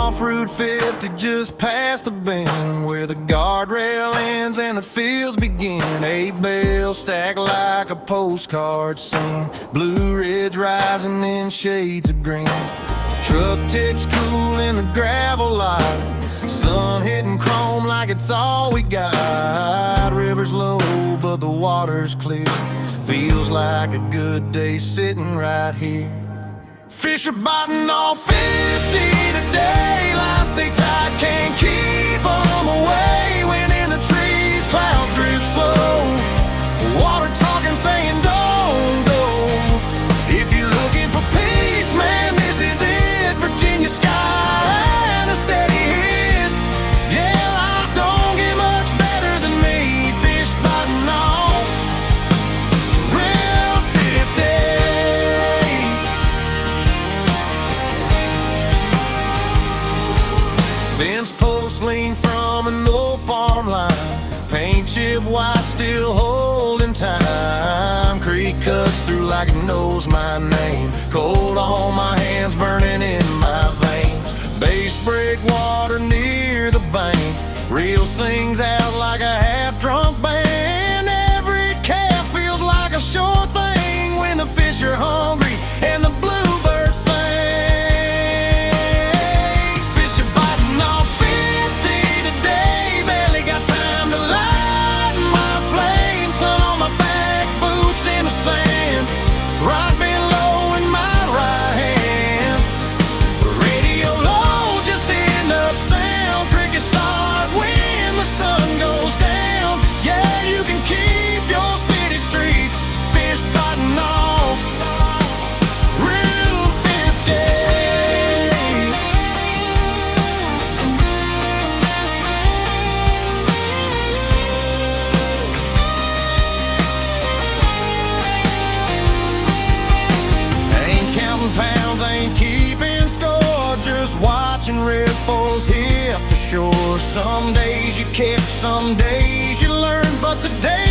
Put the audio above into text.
off Route 50 just past the bend, where the guardrail ends and the fields begin. 8 bales stacked like a postcard scene, Blue Ridge rising in shades of green. Truck ticks cool in the gravel lot, sun hitting chrome like it's all we got. River's low but the water's clear, feels like a good day sitting right here. Fish are biting off 50 today, lines stay tight, can't keep them away. Wind in the trees, clouds drift slow, water talking saying don't go. If you're looking for peace, man, this is it. Virginia sky and a steady hit. Yeah, life don't get much better than me. Fish biting off Route 50. Fence posts lean from an old farm line, paint chip white still holding time. Creek cuts through like it knows my name, cold on my hands burning in my veins. Base break water near the bank, reel sings out like a half-drunk band. Every cast feels like a sure thing when the fish are hungry and the bluebirds sing. Fish are biting off 50 today, barely got time to light my flame. Sun on my back, boots in the sand, rock bend low in my right hand. Radio low, just enough sound. Crickets start when the sun goes down. Yeah, you can keep your city streets. Fish biting off Route 50. Ain't counting pounds, ain't keeping score, just watching ripples hit the shore. Some days you kick, some days you learn, but today